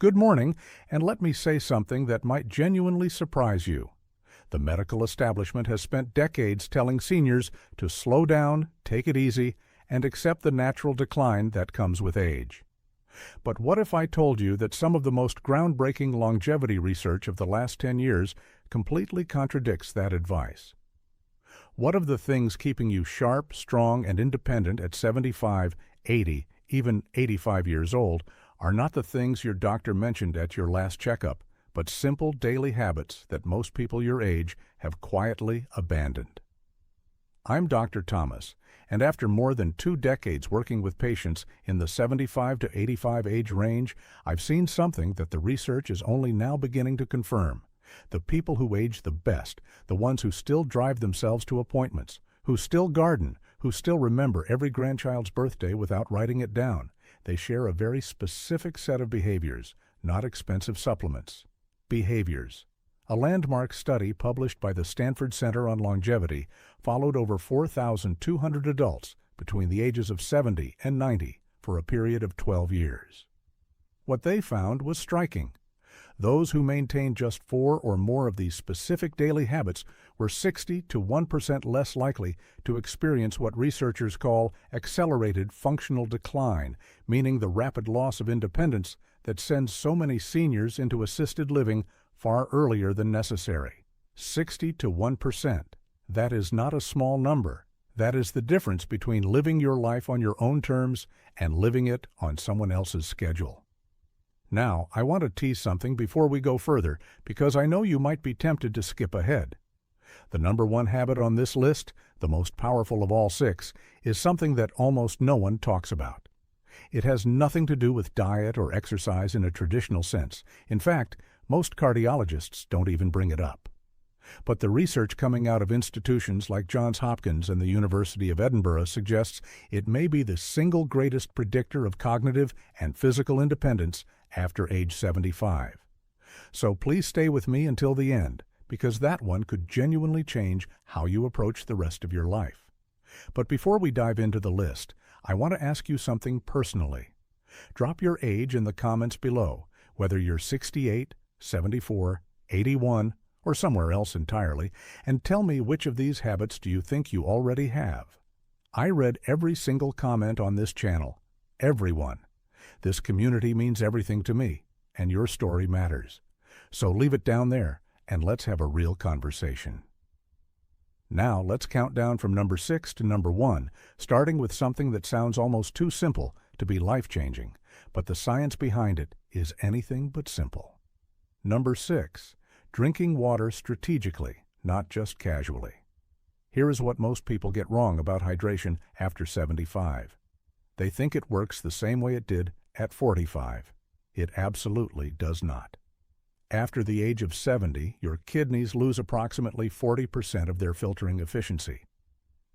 Good morning, and let me say something that might genuinely surprise you. The medical establishment has spent decades telling seniors to slow down, take it easy, and accept the natural decline that comes with age. But what if I told you that some of the most groundbreaking longevity research of the last 10 years completely contradicts that advice? What of the things keeping you sharp, strong, and independent at 75, 80, even 85 years old are not the things your doctor mentioned at your last checkup, but simple daily habits that most people your age have quietly abandoned? I'm Dr. Thomas, and after more than 2 decades working with patients in the 75 to 85 age range, I've seen something that the research is only now beginning to confirm. The people who age the best, the ones who still drive themselves to appointments, who still garden, who still remember every grandchild's birthday without writing it down, they share a very specific set of behaviors, not expensive supplements. Behaviors. A landmark study published by the Stanford Center on Longevity followed over 4,200 adults between the ages of 70 and 90 for a period of 12 years. What they found was striking. Those who maintained just 4 or more of these specific daily habits were 60 to 1% less likely to experience what researchers call accelerated functional decline, meaning the rapid loss of independence that sends so many seniors into assisted living far earlier than necessary. 60 to 1%. That is not a small number. That is the difference between living your life on your own terms and living it on someone else's schedule. Now, I want to tease something before we go further, because I know you might be tempted to skip ahead. The number 1 habit on this list, the most powerful of all 6, is something that almost no one talks about. It has nothing to do with diet or exercise in a traditional sense. In fact, most cardiologists don't even bring it up. But the research coming out of institutions like Johns Hopkins and the University of Edinburgh suggests it may be the single greatest predictor of cognitive and physical independence after age 75. So please stay with me until the end, because that one could genuinely change how you approach the rest of your life. But before we dive into the list, I want to ask you something personally. Drop your age in the comments below, whether you're 68, 74, 81, or somewhere else entirely, and tell me which of these habits do you think you already have. I read every single comment on this channel. Everyone. This community means everything to me, and your story matters. So leave it down there, and let's have a real conversation. Now let's count down from number 6 to number 1, starting with something that sounds almost too simple to be life-changing, but the science behind it is anything but simple. Number 6. Drinking water strategically, not just casually. Here is what most people get wrong about hydration after 75. They think it works the same way it did at 45. It absolutely does not. After the age of 70, your kidneys lose approximately 40% of their filtering efficiency.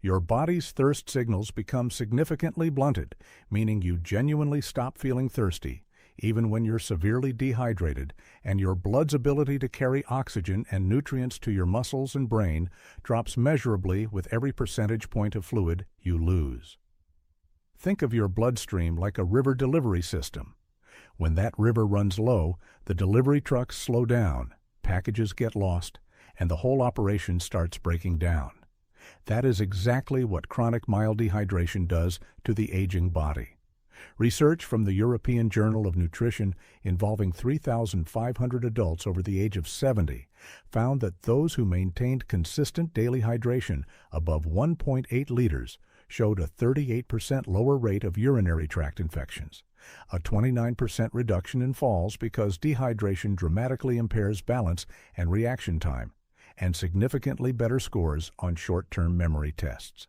Your body's thirst signals become significantly blunted, meaning you genuinely stop feeling thirsty, even when you're severely dehydrated, and your blood's ability to carry oxygen and nutrients to your muscles and brain drops measurably with every percentage point of fluid you lose. Think of your bloodstream like a river delivery system. When that river runs low, the delivery trucks slow down, packages get lost, and the whole operation starts breaking down. That is exactly what chronic mild dehydration does to the aging body. Research from the European Journal of Nutrition involving 3,500 adults over the age of 70 found that those who maintained consistent daily hydration above 1.8 liters showed a 38% lower rate of urinary tract infections, a 29% reduction in falls because dehydration dramatically impairs balance and reaction time, and significantly better scores on short-term memory tests.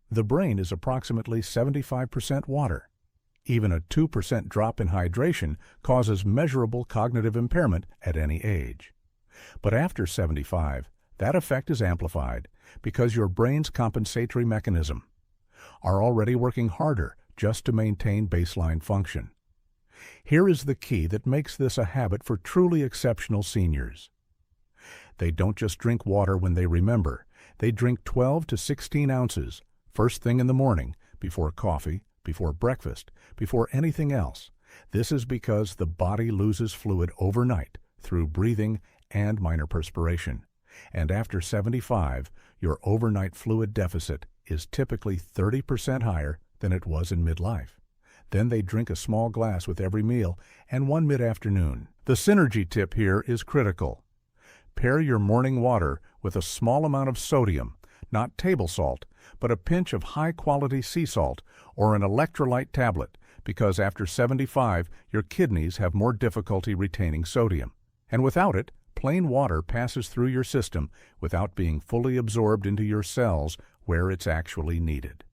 The brain is approximately 75% water. Even a 2% drop in hydration causes measurable cognitive impairment at any age. But after 75, that effect is amplified because your brain's compensatory mechanism are already working harder just to maintain baseline function. Here is the key that makes this a habit for truly exceptional seniors. They don't just drink water when they remember. They drink 12 to 16 ounces first thing in the morning, before coffee, before breakfast, before anything else, This is because the body loses fluid overnight through breathing and minor perspiration. And after 75, your overnight fluid deficit is typically 30% higher than it was in midlife. Then they drink a small glass with every meal and one mid-afternoon. The synergy tip here is critical. Pair your morning water with a small amount of sodium, not table salt, but a pinch of high-quality sea salt or an electrolyte tablet, because after 75, your kidneys have more difficulty retaining sodium. And without it, plain water passes through your system without being fully absorbed into your cells where it's actually needed.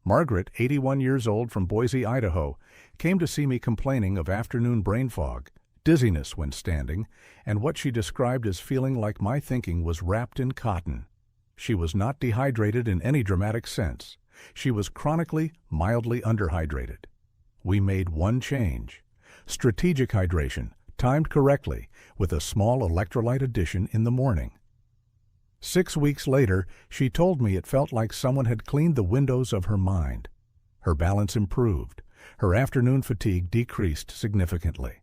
Margaret, 81 years old from Boise, Idaho, came to see me complaining of afternoon brain fog, dizziness when standing, and what she described as feeling like my thinking was wrapped in cotton. She was not dehydrated in any dramatic sense. She was chronically, mildly underhydrated. We made one change: strategic hydration, timed correctly, with a small electrolyte addition in the morning. 6 weeks later, she told me it felt like someone had cleaned the windows of her mind. Her balance improved. Her afternoon fatigue decreased significantly.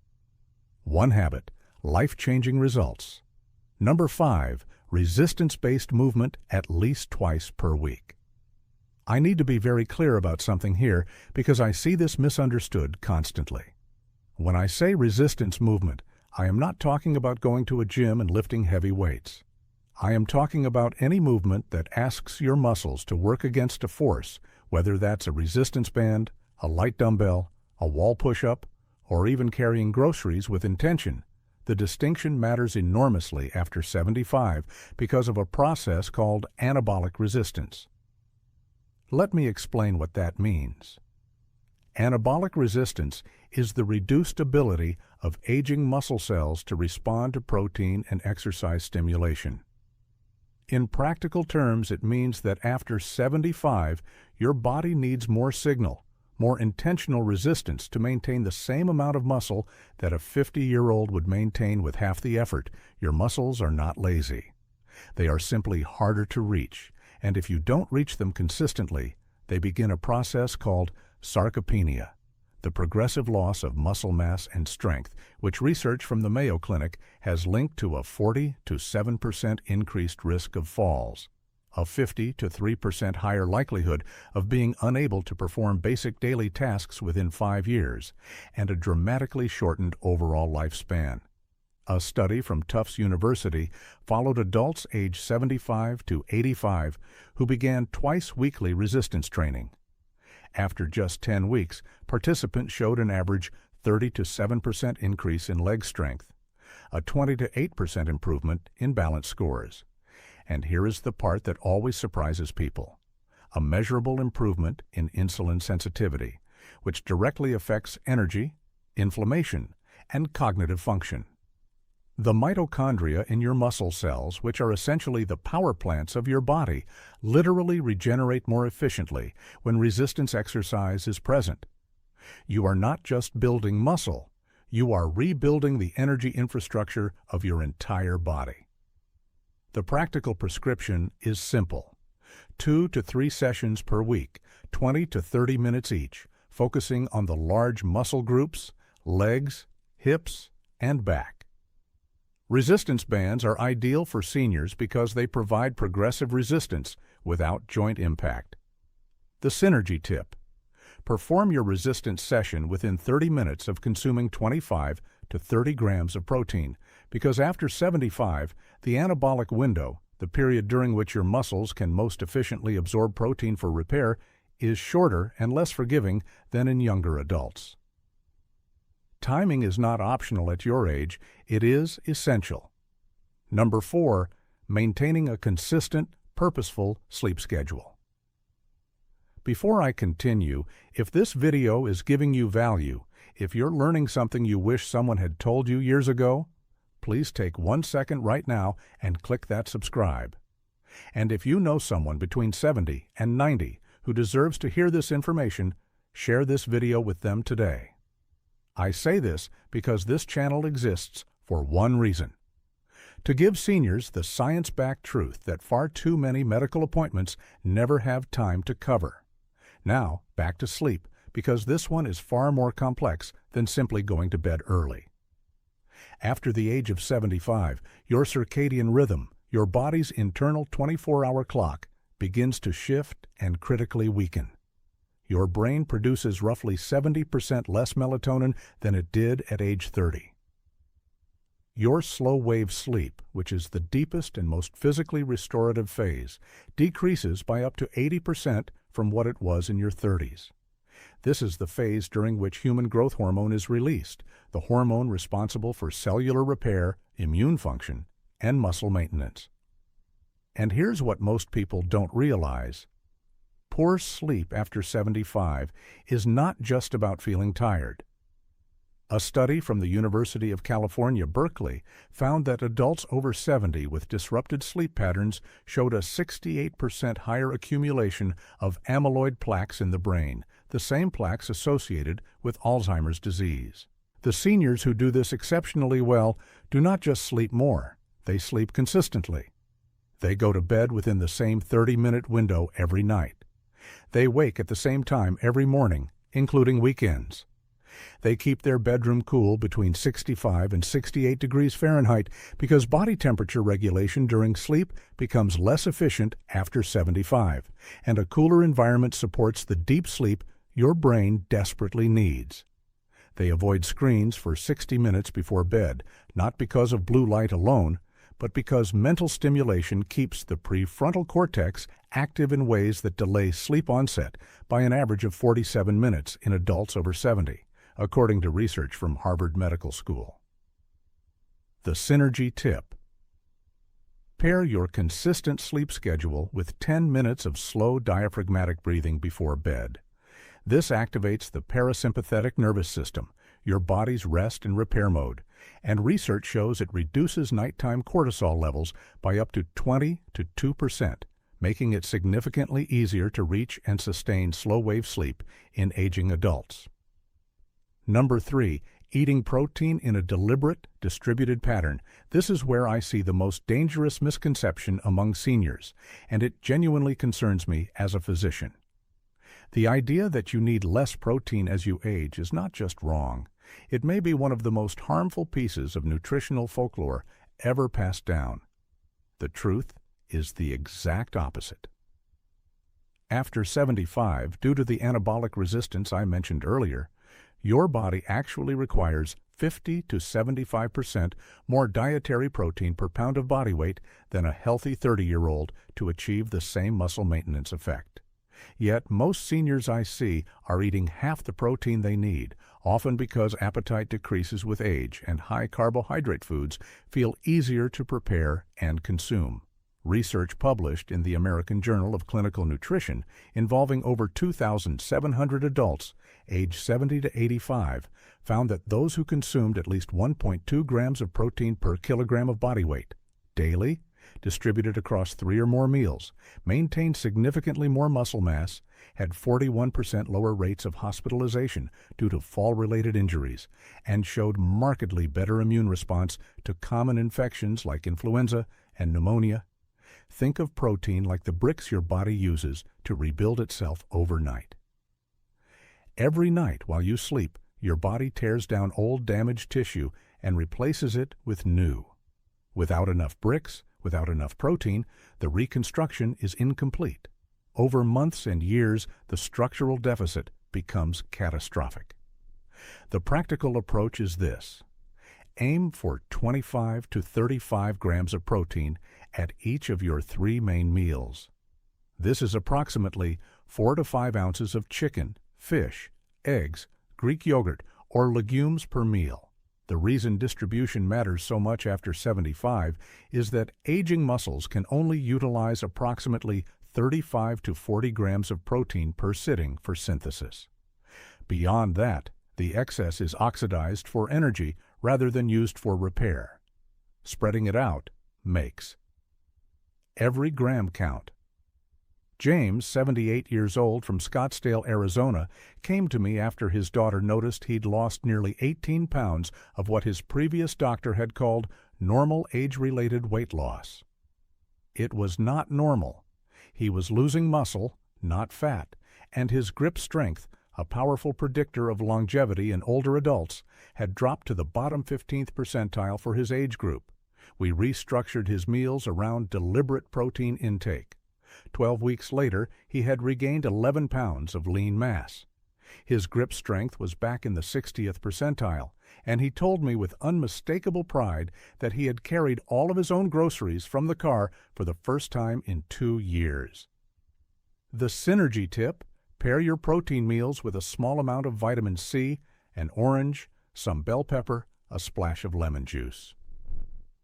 One habit, life-changing results. Number 5, resistance-based movement at least twice per week. I need to be very clear about something here because I see this misunderstood constantly. When I say resistance movement, I am not talking about going to a gym and lifting heavy weights. I am talking about any movement that asks your muscles to work against a force, whether that's a resistance band, a light dumbbell, a wall push-up, or even carrying groceries with intention. The distinction matters enormously after 75 because of a process called anabolic resistance. Let me explain what that means. Anabolic resistance is the reduced ability of aging muscle cells to respond to protein and exercise stimulation. In practical terms, it means that after 75, your body needs more signal, more intentional resistance to maintain the same amount of muscle that a 50-year-old would maintain with half the effort. Your muscles are not lazy. They are simply harder to reach, and if you don't reach them consistently, they begin a process called sarcopenia, the progressive loss of muscle mass and strength, which research from the Mayo Clinic has linked to a 40 to 7% increased risk of falls, a 50 to 3% higher likelihood of being unable to perform basic daily tasks within 5 years, and a dramatically shortened overall lifespan. A study from Tufts University followed adults aged 75 to 85 who began twice-weekly resistance training. After just 10 weeks, participants showed an average 30 to 7% increase in leg strength, a 20 to 8% improvement in balance scores. And here is the part that always surprises people: a measurable improvement in insulin sensitivity, which directly affects energy, inflammation, and cognitive function. The mitochondria in your muscle cells, which are essentially the power plants of your body, literally regenerate more efficiently when resistance exercise is present. You are not just building muscle, you are rebuilding the energy infrastructure of your entire body. The practical prescription is simple: 2 to 3 sessions per week, 20 to 30 minutes each, focusing on the large muscle groups, legs, hips, and back. Resistance bands are ideal for seniors because they provide progressive resistance without joint impact. The synergy tip: perform your resistance session within 30 minutes of consuming 25 to 30 grams of protein, because after 75, the anabolic window, the period during which your muscles can most efficiently absorb protein for repair, is shorter and less forgiving than in younger adults. Timing is not optional at your age, it is essential. Number 4, maintaining a consistent, purposeful sleep schedule. Before I continue, if this video is giving you value, if you're learning something you wish someone had told you years ago, please take 1 second right now and click that subscribe. And if you know someone between 70 and 90 who deserves to hear this information, share this video with them today. I say this because this channel exists for one reason: to give seniors the science-backed truth that far too many medical appointments never have time to cover. Now, back to sleep, because this one is far more complex than simply going to bed early. After the age of 75, your circadian rhythm, your body's internal 24-hour clock, begins to shift and critically weaken. Your brain produces roughly 70% less melatonin than it did at age 30. Your slow-wave sleep, which is the deepest and most physically restorative phase, decreases by up to 80% from what it was in your 30s. This is the phase during which human growth hormone is released, the hormone responsible for cellular repair, immune function, and muscle maintenance. And here's what most people don't realize. Poor sleep after 75 is not just about feeling tired. A study from the University of California, Berkeley, found that adults over 70 with disrupted sleep patterns showed a 68% higher accumulation of amyloid plaques in the brain, the same plaques associated with Alzheimer's disease. The seniors who do this exceptionally well do not just sleep more, they sleep consistently. They go to bed within the same 30-minute window every night. They wake at the same time every morning, including weekends. They keep their bedroom cool between 65 and 68 degrees Fahrenheit because body temperature regulation during sleep becomes less efficient after 75, and a cooler environment supports the deep sleep your brain desperately needs. They avoid screens for 60 minutes before bed, not because of blue light alone, but because mental stimulation keeps the prefrontal cortex active in ways that delay sleep onset by an average of 47 minutes in adults over 70, according to research from Harvard Medical School. The Synergy Tip. Pair your consistent sleep schedule with 10 minutes of slow diaphragmatic breathing before bed. This activates the parasympathetic nervous system, your body's rest and repair mode, and research shows it reduces nighttime cortisol levels by up to 20 to 2%, making it significantly easier to reach and sustain slow-wave sleep in aging adults. Number 3, eating protein in a deliberate, distributed pattern. This is where I see the most dangerous misconception among seniors, and it genuinely concerns me as a physician. The idea that you need less protein as you age is not just wrong. It may be one of the most harmful pieces of nutritional folklore ever passed down. The truth is the exact opposite. After 75, due to the anabolic resistance I mentioned earlier, your body actually requires 50 to 75% more dietary protein per pound of body weight than a healthy 30-year-old to achieve the same muscle maintenance effect. Yet most seniors I see are eating half the protein they need, often because appetite decreases with age and high carbohydrate foods feel easier to prepare and consume. Research published in the American Journal of Clinical Nutrition involving over 2,700 adults aged 70 to 85 found that those who consumed at least 1.2 grams of protein per kilogram of body weight daily, distributed across 3 or more meals, maintained significantly more muscle mass, had 41% lower rates of hospitalization due to fall-related injuries, and showed markedly better immune response to common infections like influenza and pneumonia. Think of protein like the bricks your body uses to rebuild itself overnight. Every night while you sleep, your body tears down old damaged tissue and replaces it with new. Without enough bricks, without enough protein, the reconstruction is incomplete. Over months and years, the structural deficit becomes catastrophic. The practical approach is this. Aim for 25 to 35 grams of protein at each of your 3 main meals. This is approximately 4 to 5 ounces of chicken, fish, eggs, Greek yogurt, or legumes per meal. The reason distribution matters so much after 75 is that aging muscles can only utilize approximately 35 to 40 grams of protein per sitting for synthesis. Beyond that, the excess is oxidized for energy rather than used for repair. Spreading it out makes. Every gram count. James, 78 years old from Scottsdale, Arizona, came to me after his daughter noticed he'd lost nearly 18 pounds of what his previous doctor had called normal age-related weight loss. It was not normal. He was losing muscle, not fat, and his grip strength, a powerful predictor of longevity in older adults, had dropped to the bottom 15th percentile for his age group. We restructured his meals around deliberate protein intake. 12 weeks later, he had regained 11 pounds of lean mass. His grip strength was back in the 60th percentile, and he told me with unmistakable pride that he had carried all of his own groceries from the car for the first time in 2 years. The synergy tip: pair your protein meals with a small amount of vitamin C, an orange, some bell pepper, a splash of lemon juice.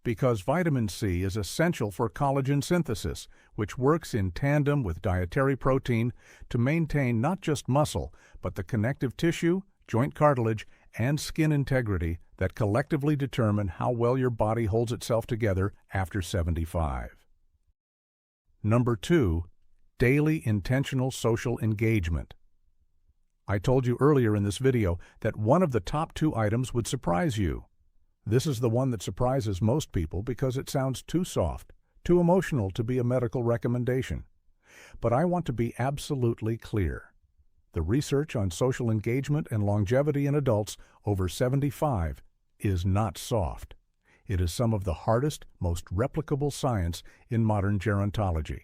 Because vitamin C is essential for collagen synthesis, which works in tandem with dietary protein to maintain not just muscle, but the connective tissue, joint cartilage, and skin integrity that collectively determine how well your body holds itself together after 75. Number 2, daily intentional social engagement. I told you earlier in this video that one of the top 2 items would surprise you. This is the one that surprises most people because it sounds too soft, too emotional to be a medical recommendation. But I want to be absolutely clear. The research on social engagement and longevity in adults over 75 is not soft. It is some of the hardest, most replicable science in modern gerontology.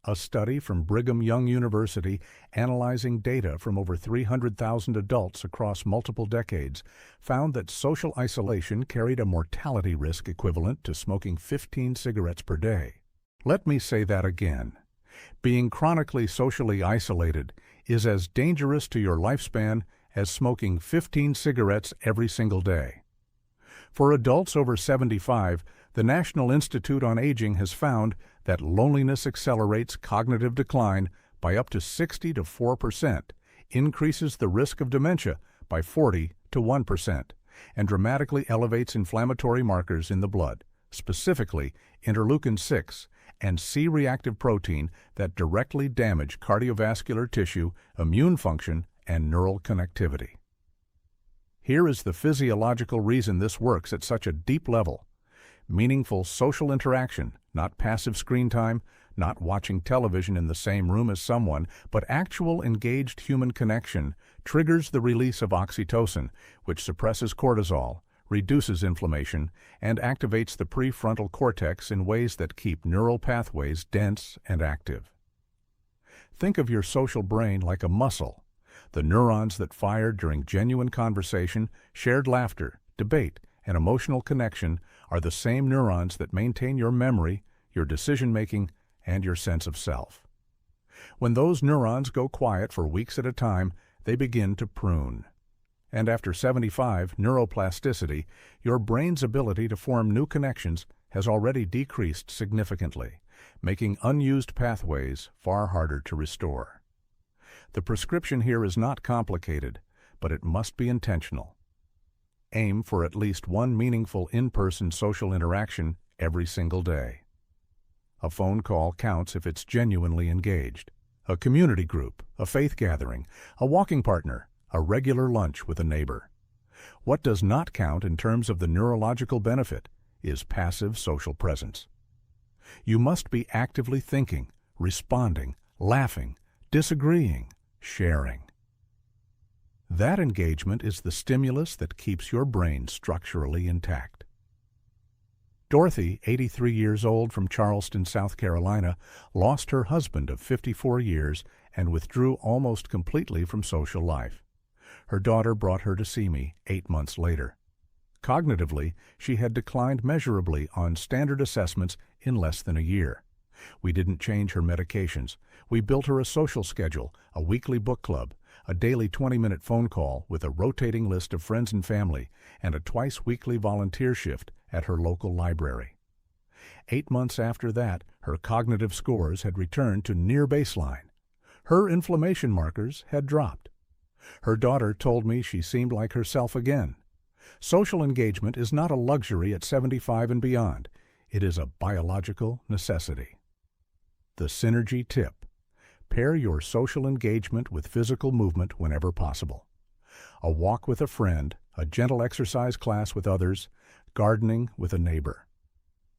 A study from Brigham Young University analyzing data from over 300,000 adults across multiple decades found that social isolation carried a mortality risk equivalent to smoking 15 cigarettes per day. Let me say that again. Being chronically socially isolated is as dangerous to your lifespan as smoking 15 cigarettes every single day. For adults over 75, the National Institute on Aging has found that loneliness accelerates cognitive decline by up to 60 to 4%, increases the risk of dementia by 40 to 1%, and dramatically elevates inflammatory markers in the blood, specifically interleukin-6 and C-reactive protein that directly damage cardiovascular tissue, immune function, and neural connectivity. Here is the physiological reason this works at such a deep level. Meaningful social interaction, not passive screen time, not watching television in the same room as someone, but actual engaged human connection, triggers the release of oxytocin, which suppresses cortisol, reduces inflammation, and activates the prefrontal cortex in ways that keep neural pathways dense and active. Think of your social brain like a muscle. The neurons that fire during genuine conversation, shared laughter, debate, and emotional connection are the same neurons that maintain your memory, your decision-making, and your sense of self. When those neurons go quiet for weeks at a time, they begin to prune. And after 75, neuroplasticity, your brain's ability to form new connections has already decreased significantly, making unused pathways far harder to restore. The prescription here is not complicated, but it must be intentional. Aim for at least one meaningful in-person social interaction every single day. A phone call counts if it's genuinely engaged. A community group, a faith gathering, a walking partner, a regular lunch with a neighbor. What does not count in terms of the neurological benefit is passive social presence. You must be actively thinking, responding, laughing, disagreeing, sharing. That engagement is the stimulus that keeps your brain structurally intact. Dorothy, 83 years old from Charleston, South Carolina, lost her husband of 54 years and withdrew almost completely from social life. Her daughter brought her to see me 8 months later. Cognitively, she had declined measurably on standard assessments in less than a year. We didn't change her medications. We built her a social schedule, a weekly book club, a daily 20-minute phone call with a rotating list of friends and family, and a twice-weekly volunteer shift at her local library. 8 months after that, her cognitive scores had returned to near baseline. Her inflammation markers had dropped. Her daughter told me she seemed like herself again. Social engagement is not a luxury at 75 and beyond. It is a biological necessity. The synergy tip: pair your social engagement with physical movement whenever possible. A walk with a friend, a gentle exercise class with others, gardening with a neighbor.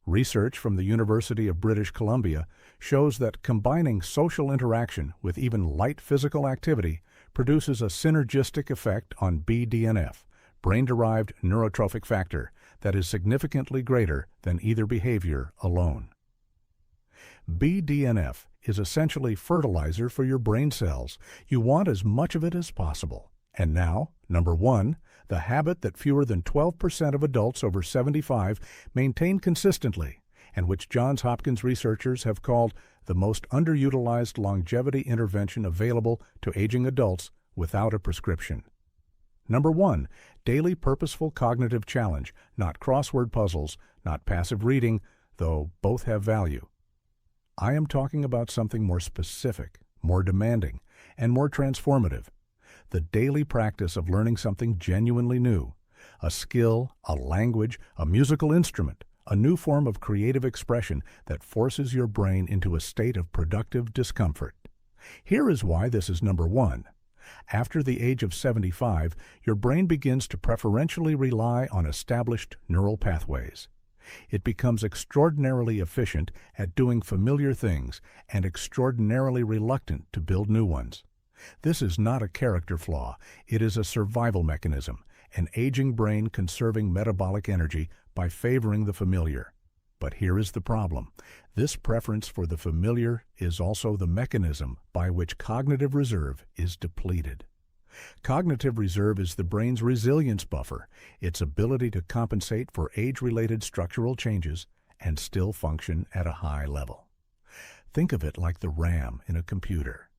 Research from the University of British Columbia shows that combining social interaction with even light physical activity produces a synergistic effect on BDNF, brain-derived neurotrophic factor, that is significantly greater than either behavior alone. BDNF is essentially fertilizer for your brain cells. You want as much of it as possible. And now, number 1, the habit that fewer than 12% of adults over 75 maintain consistently, and which Johns Hopkins researchers have called the most underutilized longevity intervention available to aging adults without a prescription. Number 1, daily purposeful cognitive challenge, not crossword puzzles, not passive reading, though both have value. I am talking about something more specific, more demanding, and more transformative. The daily practice of learning something genuinely new, a skill, a language, a musical instrument, a new form of creative expression that forces your brain into a state of productive discomfort. Here is why this is number 1. After the age of 75, your brain begins to preferentially rely on established neural pathways. It becomes extraordinarily efficient at doing familiar things and extraordinarily reluctant to build new ones. This is not a character flaw. It is a survival mechanism, an aging brain conserving metabolic energy by favoring the familiar. But here is the problem. This preference for the familiar is also the mechanism by which cognitive reserve is depleted. Cognitive reserve is the brain's resilience buffer, its ability to compensate for age-related structural changes and still function at a high level. Think of it like the RAM in a computer.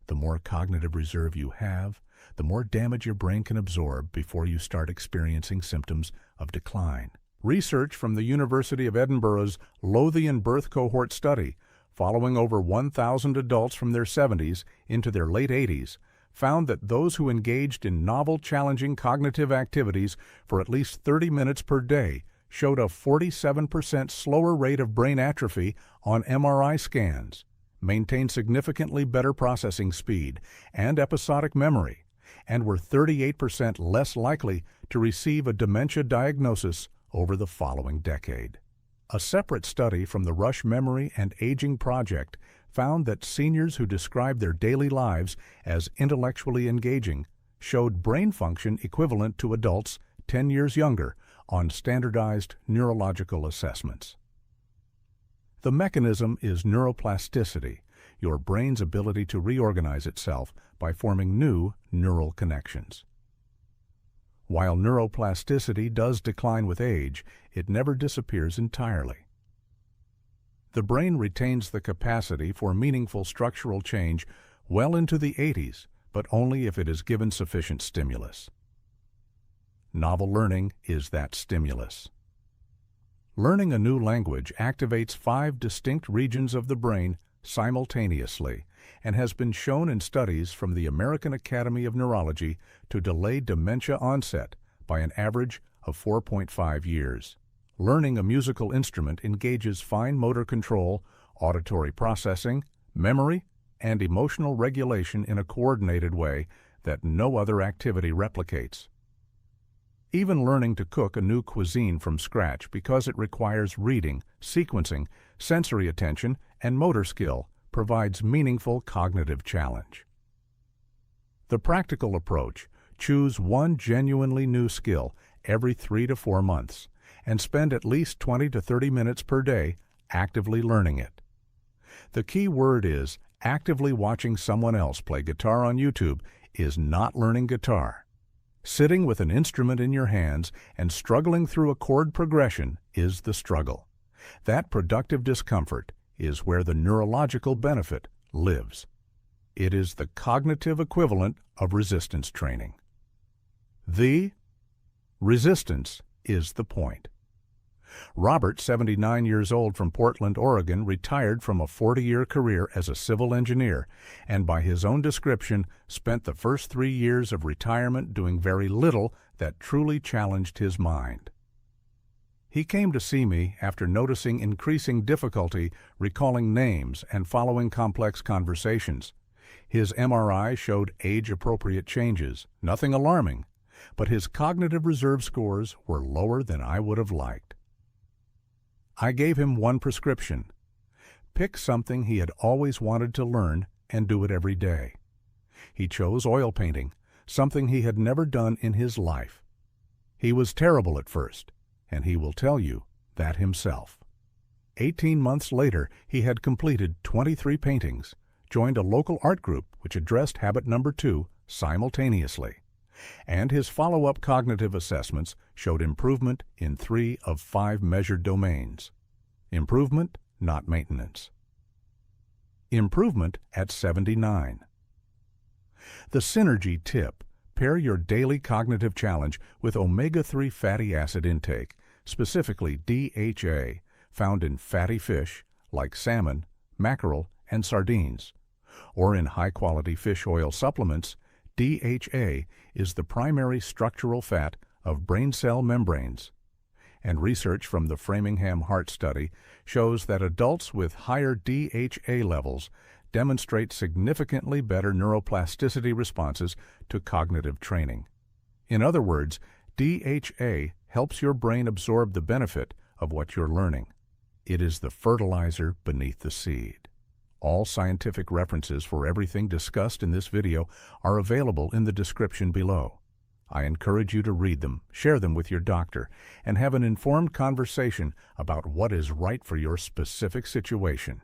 The more cognitive reserve you have, the more damage your brain can absorb before you start experiencing symptoms of decline. Research from the University of Edinburgh's Lothian Birth Cohort study, following over 1,000 adults from their 70s into their late 80s, found that those who engaged in novel, challenging cognitive activities for at least 30 minutes per day showed a 47% slower rate of brain atrophy on MRI scans, maintained significantly better processing speed and episodic memory, and were 38% less likely to receive a dementia diagnosis over the following decade. A separate study from the Rush Memory and Aging Project found that seniors who described their daily lives as intellectually engaging showed brain function equivalent to adults 10 years younger on standardized neurological assessments. The mechanism is neuroplasticity, your brain's ability to reorganize itself by forming new neural connections. While neuroplasticity does decline with age, it never disappears entirely. The brain retains the capacity for meaningful structural change well into the 80s, but only if it is given sufficient stimulus. Novel learning is that stimulus. Learning a new language activates 5 distinct regions of the brain simultaneously and has been shown in studies from the American Academy of Neurology to delay dementia onset by an average of 4.5 years. Learning a musical instrument engages fine motor control, auditory processing, memory, and emotional regulation in a coordinated way that no other activity replicates. Even learning to cook a new cuisine from scratch because it requires reading, sequencing, sensory attention, and motor skill provides meaningful cognitive challenge. The practical approach: choose one genuinely new skill every 3 to 4 months and spend at least 20 to 30 minutes per day actively learning it. The key word is actively watching someone else play guitar on YouTube is not learning guitar. Sitting with an instrument in your hands and struggling through a chord progression is the struggle. That productive discomfort is where the neurological benefit lives. It is the cognitive equivalent of resistance training. The resistance is the point. Robert, 79 years old from Portland, Oregon, retired from a 40-year career as a civil engineer and, by his own description, spent the first 3 years of retirement doing very little that truly challenged his mind. He came to see me after noticing increasing difficulty recalling names and following complex conversations. His MRI showed age-appropriate changes, nothing alarming, but his cognitive reserve scores were lower than I would have liked. I gave him one prescription: pick something he had always wanted to learn and do it every day. He chose oil painting, something he had never done in his life. He was terrible at first, and he will tell you that himself. 18 months later, he had completed 23 paintings, joined a local art group which addressed habit number 2 simultaneously, and his follow-up cognitive assessments showed improvement in 3 of 5 measured domains. Improvement, not maintenance. Improvement at 79. The Synergy tip: pair your daily cognitive challenge with omega-3 fatty acid intake, specifically DHA, found in fatty fish like salmon, mackerel, and sardines. Or in high-quality fish oil supplements, DHA is the primary structural fat of brain cell membranes. And research from the Framingham Heart Study shows that adults with higher DHA levels demonstrate significantly better neuroplasticity responses to cognitive training. In other words, DHA helps your brain absorb the benefit of what you're learning. It is the fertilizer beneath the seed. All scientific references for everything discussed in this video are available in the description below. I encourage you to read them, share them with your doctor, and have an informed conversation about what is right for your specific situation.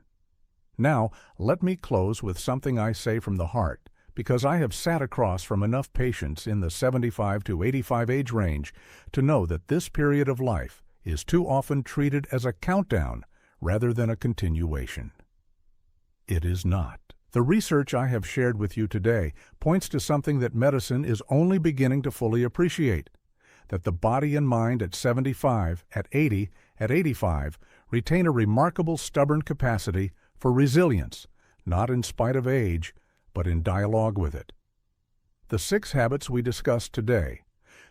Now, let me close with something I say from the heart, because I have sat across from enough patients in the 75 to 85 age range to know that this period of life is too often treated as a countdown rather than a continuation. It is not. The research I have shared with you today points to something that medicine is only beginning to fully appreciate: that the body and mind at 75, at 80, at 85 retain a remarkable stubborn capacity for resilience, not in spite of age, but in dialogue with it. The 6 habits we discussed today: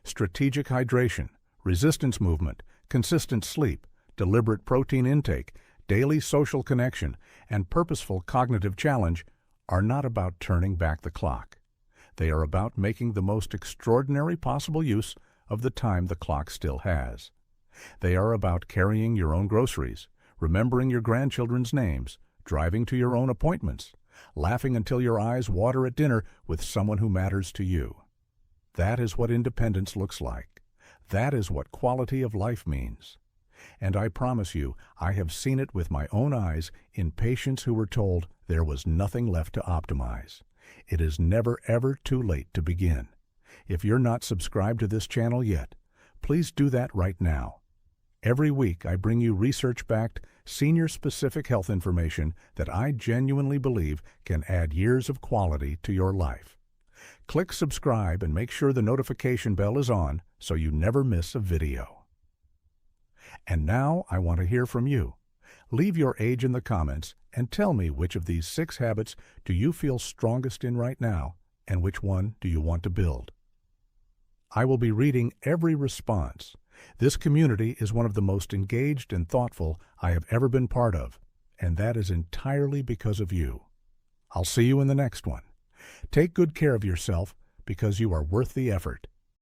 strategic hydration, resistance movement, consistent sleep, deliberate protein intake, daily social connection, and purposeful cognitive challenge, are not about turning back the clock. They are about making the most extraordinary possible use of the time the clock still has. They are about carrying your own groceries, remembering your grandchildren's names, driving to your own appointments, laughing until your eyes water at dinner with someone who matters to you. That is what independence looks like. That is what quality of life means. And I promise you, I have seen it with my own eyes in patients who were told there was nothing left to optimize. It is never ever too late to begin. If you're not subscribed to this channel yet, please do that right now. Every week I bring you research-backed, senior-specific health information that I genuinely believe can add years of quality to your life. Click subscribe and make sure the notification bell is on so you never miss a video. And now I want to hear from you. Leave your age in the comments and tell me which of these 6 habits do you feel strongest in right now, and which one do you want to build. I will be reading every response. This community is one of the most engaged and thoughtful I have ever been part of, and that is entirely because of you. I'll see you in the next one. Take good care of yourself, because you are worth the effort.